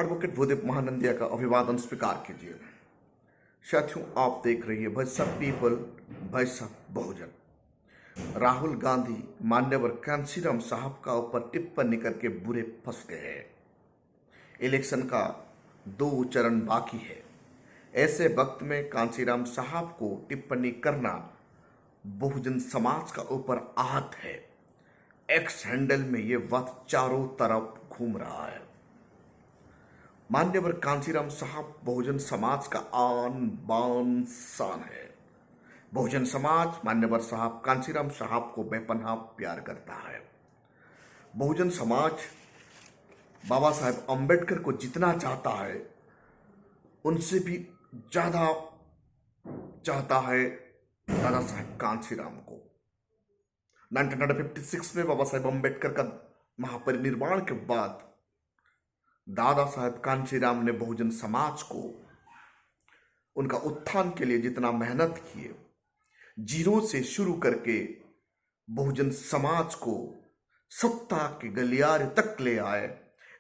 Advocate Bhudev Mahanandia का अभिवादन स्वीकार कीजिए। साथियों, आप देख रही है भाजपा पीपल, भाजपा बहुजन। राहुल गांधी मान्यवर कांशीराम साहब का ऊपर टिप्पणी करके बुरे फंस गए हैं। इलेक्शन का 2 चरण बाकी है। ऐसे वक्त में कांशीराम साहब को टिप्पणी करना बहुजन समाज का ऊपर आहत है। एक्स हैंडल में ये बात चारों तरफ घूम रहा है। मान्यवर कांशीराम साहब बहुजन समाज का आन बान शान है। बहुजन समाज मान्यवर साहब कांशीराम साहब को बेपनाह प्यार करता है। बहुजन समाज बाबा साहेब अम्बेडकर को जितना चाहता है उनसे भी ज्यादा चाहता है दादा साहेब कांशीराम को। 1956 में बाबा साहेब अम्बेडकर का महापरिनिर्वाण के बाद दादा साहेब कांशीराम ने बहुजन समाज को उनका उत्थान के लिए जितना मेहनत किए, जीरो से शुरू करके बहुजन समाज को सत्ता के गलियारे तक ले आए,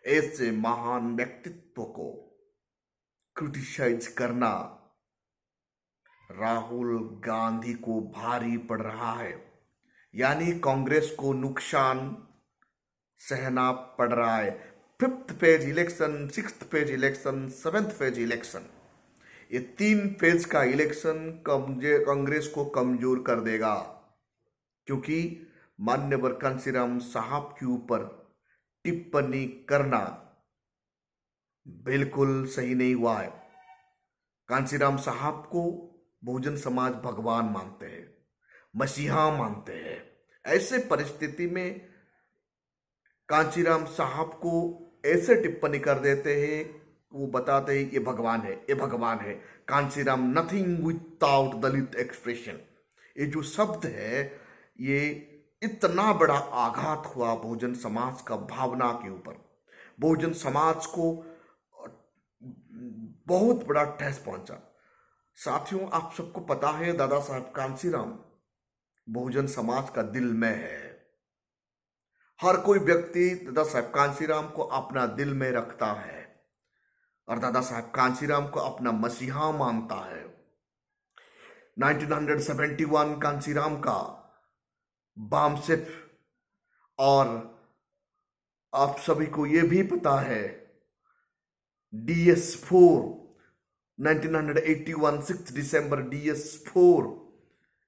ऐसे महान व्यक्तित्व को क्रिटिसाइज करना राहुल गांधी को भारी पड़ रहा है। यानी कांग्रेस को नुकसान सहना पड़ रहा है। 5th phase election, 6th phase election, 7th phase election, ये 3 फेज का इलेक्शन कांग्रेस को कमजोर कर देगा, क्योंकि मान्यवर कांशीराम साहब के ऊपर टिप्पणी करना बिल्कुल सही नहीं हुआ है। कांशीराम साहब को बहुजन समाज भगवान मानते हैं, मसीहा मानते हैं। ऐसे परिस्थिति में कांशीराम साहब को ऐसे टिप्पणी कर देते हैं, वो बताते हैं ये भगवान है, ये भगवान है। कांशीराम नथिंग विदाउट दलित एक्सप्रेशन, ये जो शब्द है ये इतना बड़ा आघात हुआ बहुजन समाज का भावना के ऊपर। बहुजन समाज को बहुत बड़ा ठेस पहुंचा। साथियों, आप सबको पता है दादा साहब कांशीराम बहुजन समाज का दिल में है। हर कोई व्यक्ति दादा साहब कांशीराम को अपना दिल में रखता है और दादा साहब कांशीराम को अपना मसीहा मानता है। 1971 कांशीराम का बामसेफ, और आप सभी को यह भी पता है DS4 1981 6 दिसंबर DS4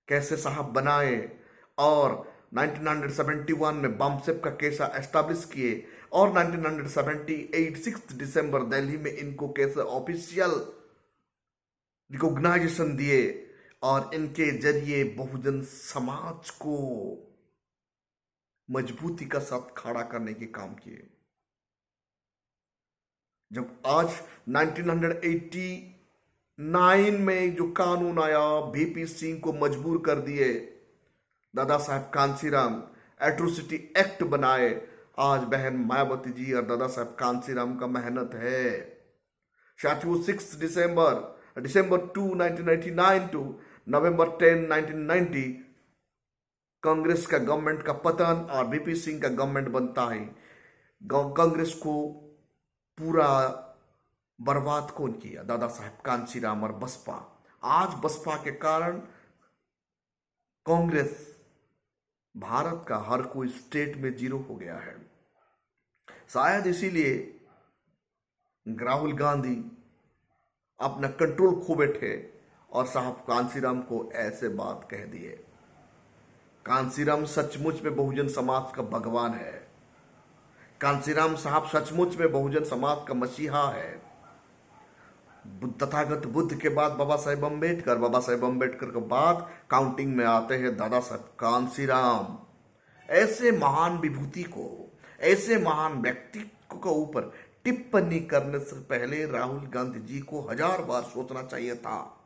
कैसे साहब बनाए, और 1971 में बामसेफ का केस एस्टैब्लिश किए, और 1978 6 दिसंबर दिल्ली में इनको कैसे ऑफिशियल रिकॉग्नाइजेशन दिए, और इनके जरिए बहुजन समाज को मजबूती का साथ खड़ा करने के काम किए। जब आज 1989 में जो कानून आया, VP सिंह को मजबूर कर दिए, दादा साहब कांशीराम एट्रोसिटी एक्ट बनाए। आज बहन मायावती जी और दादा साहब कांशीराम का मेहनत है। साथियों, 6 दिसंबर 2 1999 टू नवंबर 10 1990 कांग्रेस का गवर्नमेंट का पतन और VP सिंह का गवर्नमेंट बनता है। कांग्रेस को पूरा बर्बाद कौन किया? दादा साहब कांशीराम और बसपा। आज बसपा के कारण कांग्रेस भारत का हर कोई स्टेट में जीरो हो गया है। शायद इसीलिए राहुल गांधी अपना कंट्रोल खो बैठे और साहब कांशीराम को ऐसे बात कह दिए। कांशीराम सचमुच में बहुजन समाज का भगवान है। कांशीराम साहब सचमुच में बहुजन समाज का मसीहा है। तथागत बुद्ध के बाद बाबा साहेब अम्बेडकर, बाबा साहेब अम्बेडकर के बाद काउंटिंग में आते हैं दादा साहेब कांशीराम। ऐसे महान विभूति को, ऐसे महान व्यक्तित्व के ऊपर टिप्पणी करने से पहले राहुल गांधी जी को 1000 बार सोचना चाहिए था।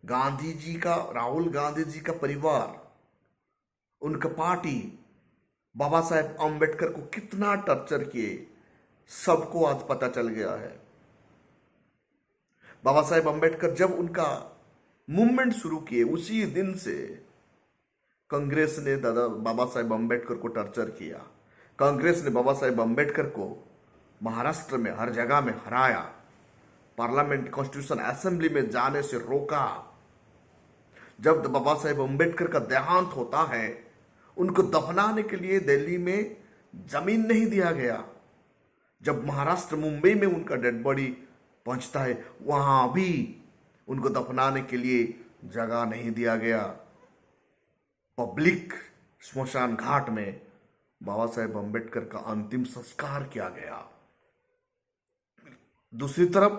गांधी जी का, राहुल गांधी जी का परिवार, उनका पार्टी बाबा साहेब अम्बेडकर को कितना टॉर्चर किए, सबको आज पता चल गया है। बाबा साहेब अम्बेडकर जब उनका मूवमेंट शुरू किए, उसी दिन से कांग्रेस ने बाबा साहेब अम्बेडकर को टॉर्चर किया। कांग्रेस ने बाबा साहेब अम्बेडकर को महाराष्ट्र में हर जगह में हराया, पार्लियामेंट कॉन्स्टिट्यूशन असेंबली में जाने से रोका। जब बाबा साहेब अम्बेडकर का देहांत होता है, उनको दफनाने के लिए दिल्ली में जमीन नहीं दिया गया। जब महाराष्ट्र मुंबई में उनका डेड बॉडी पहुंचता है, वहां भी उनको दफनाने के लिए जगह नहीं दिया गया। पब्लिक स्मशान घाट में बाबा साहेब अम्बेडकर का अंतिम संस्कार किया गया। दूसरी तरफ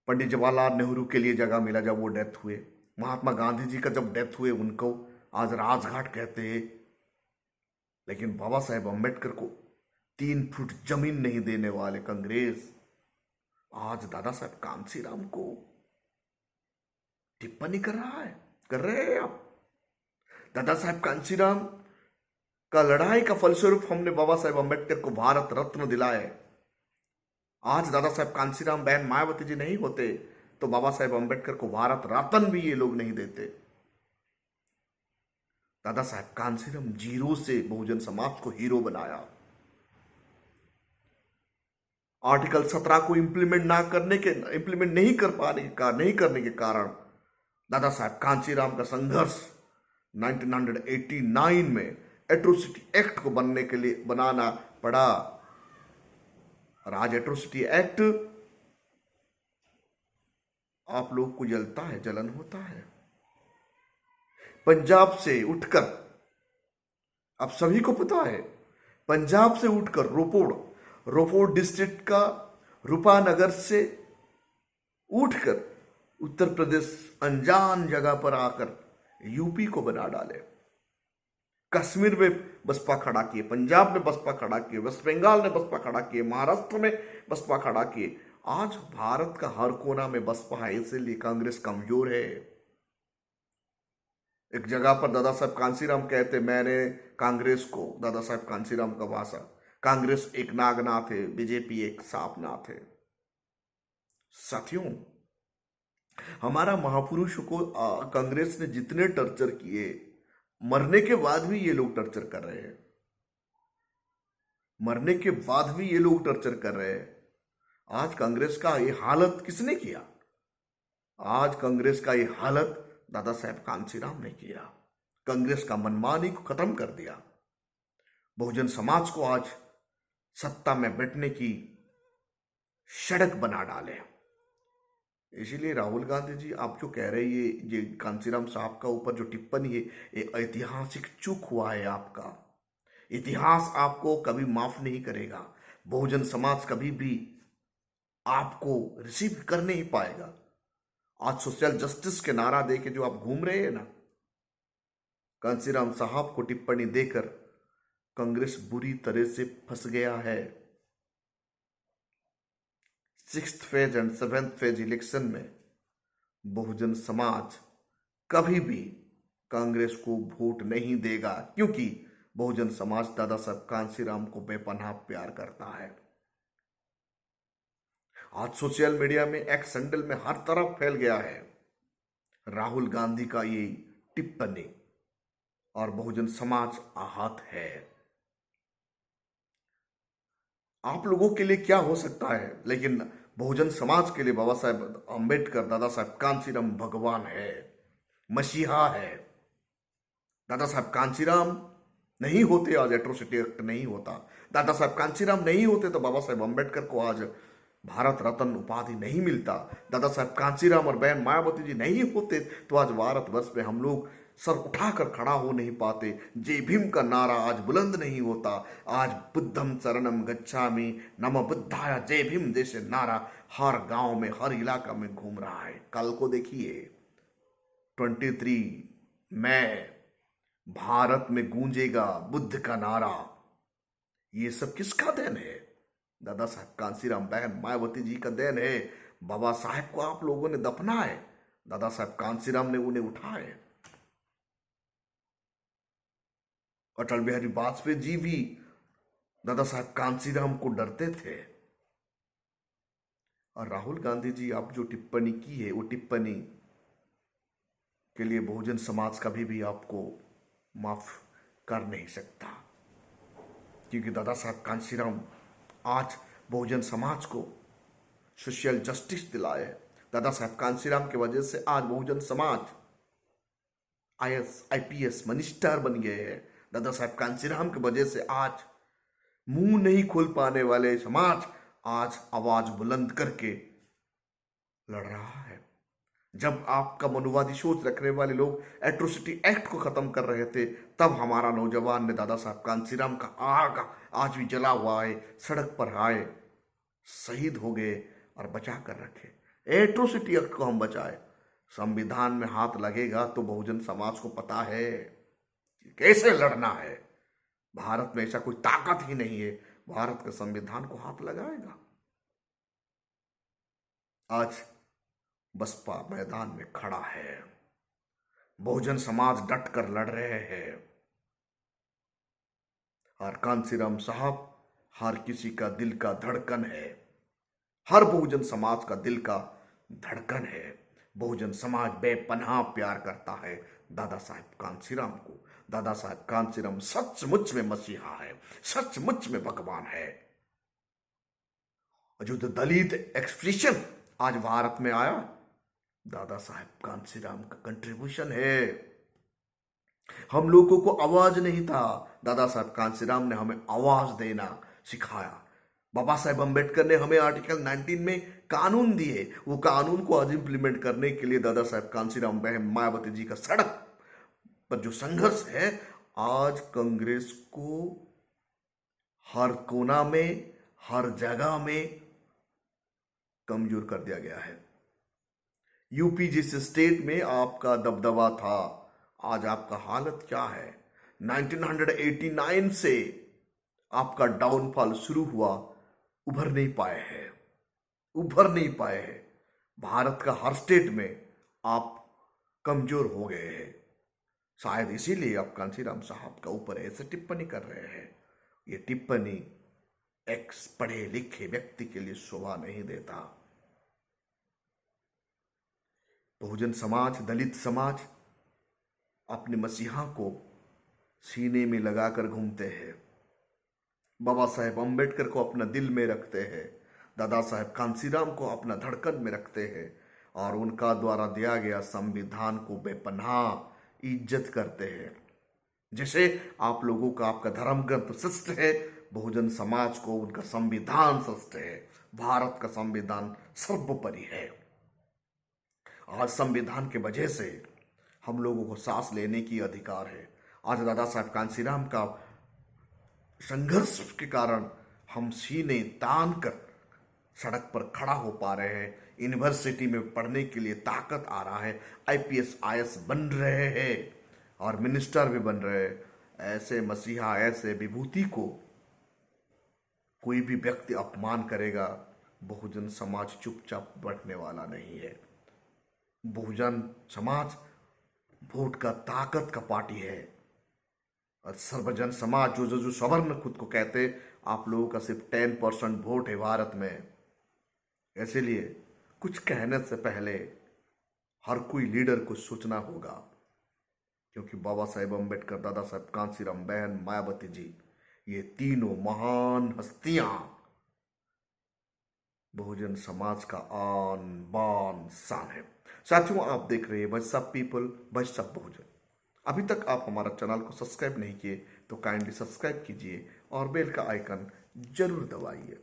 पंडित जवाहरलाल नेहरू के लिए जगह मिला जब वो डेथ हुए। महात्मा गांधी जी का जब डेथ हुए, उनको आज राजघाट कहते हैं। लेकिन बाबा साहेब अम्बेडकर को 3 फुट जमीन नहीं देने वाले कांग्रेस आज दादा साहेब कांशीराम को टिप्पणी कर रहे हैं। आप दादा साहेब कांशीराम का लड़ाई का फलस्वरूप हमने बाबा साहेब अम्बेडकर को भारत रत्न दिलाए। आज दादा साहेब कांशीराम बहन मायावती जी नहीं होते तो बाबा साहेब अम्बेडकर को भारत रत्न भी ये लोग नहीं देते। दादा साहेब कांशीराम जीरो से बहुजन समाज को हीरो बनाया। आर्टिकल 17 को इंप्लीमेंट नहीं करने के कारण दादा साहेब कांशीराम का संघर्ष 1989 में एट्रोसिटी एक्ट को बनाना पड़ा। और आज एट्रोसिटी एक्ट आप लोग को जलन होता है। पंजाब से उठकर, आप सभी को पता है, पंजाब से उठकर रोपोड़ डिस्ट्रिक्ट का रूपानगर से उठकर उत्तर प्रदेश अनजान जगह पर आकर यूपी को बना डाले। कश्मीर में बसपा खड़ा किए, पंजाब में बसपा खड़ा किए, वेस्ट बंगाल में बसपा खड़ा किए, महाराष्ट्र में बसपा खड़ा किए। आज भारत का हर कोना में बसपा है, इसलिए कांग्रेस कमजोर है। एक जगह पर दादा साहब कांशीराम कहते, मैंने कांग्रेस को, दादा साहब कांशीराम का भाषा, कांग्रेस एक नागनाथ है, बीजेपी एक सांपनाथ है। साथियों, हमारा महापुरुषों को कांग्रेस ने जितने टर्चर किए, मरने के बाद भी ये लोग टर्चर कर रहे हैं। मरने के बाद भी ये लोग टर्चर कर रहे हैं। आज कांग्रेस का ये हालत किसने किया? आज कांग्रेस का ये हालत दादा साहेब कांशीराम ने किया। कांग्रेस का मनमानी को खत्म कर दिया। बहुजन समाज को आज सत्ता में बैठने की सड़क बना डाले। इसीलिए राहुल गांधी जी, आप जो कह रहे हैं ये कांशीराम साहब का ऊपर जो टिप्पणी है, ये ऐतिहासिक चूक हुआ है आपका। इतिहास आपको कभी माफ नहीं करेगा। बहुजन समाज कभी भी आपको रिसीव कर नहीं पाएगा। आज सोशल जस्टिस के नारा देके जो आप घूम रहे हैं ना, कांशीराम साहब को टिप्पणी देकर कांग्रेस बुरी तरह से फंस गया है। 6th phase and 7th phase election में बहुजन समाज कभी भी कांग्रेस को वोट नहीं देगा, क्योंकि बहुजन समाज दादा साहब कांशीराम को बेपनाह प्यार करता है। आज सोशल मीडिया में, एक्स सैंडल में हर तरफ फैल गया है राहुल गांधी का ये टिप्पणी, और बहुजन समाज आहत है। आप लोगों के लिए क्या हो सकता है, लेकिन बहुजन समाज के लिए बाबा साहेब अम्बेडकर, दादा साहेब कांशीराम भगवान है, मसीहा है। दादा साहेब कांशीराम नहीं होते आज एट्रोसिटी एक्ट नहीं होता। दादा साहेब कांशीराम नहीं होते तो बाबा साहेब अम्बेडकर को आज भारत रत्न उपाधि नहीं मिलता। दादा साहेब कांशीराम और बहन मायावती जी नहीं होते तो आज भारतवर्ष में हम लोग सर उठाकर खड़ा हो नहीं पाते। जय भीम का नारा आज बुलंद नहीं होता। आज बुद्धम शरणम गच्छामि, नमः बुद्धाय, जय भीम जैसे नारा हर गांव में, हर इलाका में घूम रहा है। कल को देखिए 23 मई भारत में गूंजेगा बुद्ध का नारा। ये सब किसका देन है? दादा साहब कांशीराम, बहन मायावती जी का देन है। बाबा साहेब को आप लोगों ने दफना है, दादा साहब कांशीराम ने उन्हें उठाए। अटल बिहारी वाजपेयी जी भी दादा साहब कांशीराम को डरते थे। और राहुल गांधी जी, आप जो टिप्पणी की है, वो टिप्पणी के लिए बहुजन समाज कभी भी आपको माफ कर नहीं सकता, क्योंकि दादा साहब कांशीराम आज बहुजन समाज को सोशल जस्टिस दिलाए। दादा साहब कांसीराम की वजह से आज Bahujan Samaj IAS IPS minister बन गए हैं। दादा साहब कांसीराम की वजह से आज मुंह नहीं खोल पाने वाले समाज आज आवाज बुलंद करके लड़ रहा है। जब आपका मनुवादी सोच रखने वाले लोग एट्रोसिटी एक्ट को खत्म कर रहे थे, तब हमारा नौजवान ने दादा साहब कांसीराम का आग आज भी जला हुआ है, सड़क पर आए, शहीद हो गए और बचा कर रखे। एट्रोसिटी एक्ट को हम बचाए। संविधान में हाथ लगेगा तो बहुजन समाज को पता है कि कैसे लड़ना है। भारत में ऐसा कोई ताकत ही नहीं है भारत के संविधान को हाथ लगाएगा। आज बसपा मैदान में खड़ा है, बहुजन समाज डट कर लड़ रहे हैं और कांसीराम साहब हर किसी का दिल का धड़कन है, हर बहुजन समाज का दिल का धड़कन है। बहुजन समाज बेपनाह प्यार करता है दादा साहब कांसीराम को। दादा साहब कांसीराम सचमुच में मसीहा है, सचमुच में भगवान है। जो दलित एक्सप्रेशन आज भारत में आया, दादा साहब कांसीराम का कंट्रीब्यूशन है। हम लोगों को आवाज नहीं था, दादा साहब कांसीराम ने हमें आवाज देना सिखाया। बाबा साहेब अम्बेडकर ने हमें आर्टिकल 19 में कानून दिए। वो कानून को आज इंप्लीमेंट करने के लिए दादा साहब कांसीराम बहन मायावती जी का सड़क पर जो संघर्ष है, आज कांग्रेस को हर कोना में, हर जगह में कमजोर कर दिया गया है। यूपी जिस स्टेट में आपका दबदबा था, आज आपका हालत क्या है। 1989 से आपका डाउनफॉल शुरू हुआ, उभर नहीं पाए हैं, उभर नहीं पाए हैं। भारत का हर स्टेट में आप कमजोर हो गए हैं। शायद इसीलिए आप कांसीराम साहब का ऊपर ऐसे टिप्पणी कर रहे हैं। ये टिप्पणी एक पढ़े लिखे व्यक्ति के लिए शोभा नहीं देता। बहुजन समाज, दलित समाज अपने मसीहा को सीने में लगाकर घूमते हैं, बाबा साहेब अम्बेडकर को अपना दिल में रखते हैं, दादा साहेब कांसीराम को अपना धड़कन में रखते हैं और उनका द्वारा दिया गया संविधान को बेपनाह इज्जत करते हैं। जैसे आप लोगों का आपका धर्म ग्रंथ श्रेष्ठ है, बहुजन समाज को उनका संविधान श्रेष्ठ है। भारत का संविधान सर्वोपरि है। आज संविधान के वजह से हम लोगों को सांस लेने की अधिकार है। आज दादा साहब कांसीराम का संघर्ष के कारण हम सीने तान कर सड़क पर खड़ा हो पा रहे हैं। यूनिवर्सिटी में पढ़ने के लिए ताकत आ रहा है, IPS IAS बन रहे हैं और मिनिस्टर भी बन रहे हैं। ऐसे मसीहा, ऐसे विभूति को कोई भी व्यक्ति अपमान करेगा, बहुजन समाज चुपचाप बैठने वाला नहीं है। बहुजन समाज वोट का ताकत का पार्टी है और सर्वजन समाज जो सवर्ण खुद को कहते, आप लोगों का सिर्फ 10% वोट है भारत में। इसीलिए कुछ कहने से पहले हर कोई लीडर को सोचना होगा, क्योंकि बाबा साहेब अम्बेडकर, दादा साहेब कांसीराम, बहन मायावती जी, ये तीनों महान हस्तियां बहुजन समाज का आन बान शान है। साथियों, आप देख रहे हैं voice of people, voice of Bahujan. अभी तक आप हमारा चैनल को सब्सक्राइब नहीं किए तो काइंडली सब्सक्राइब कीजिए और बेल का आइकन जरूर दबाइए।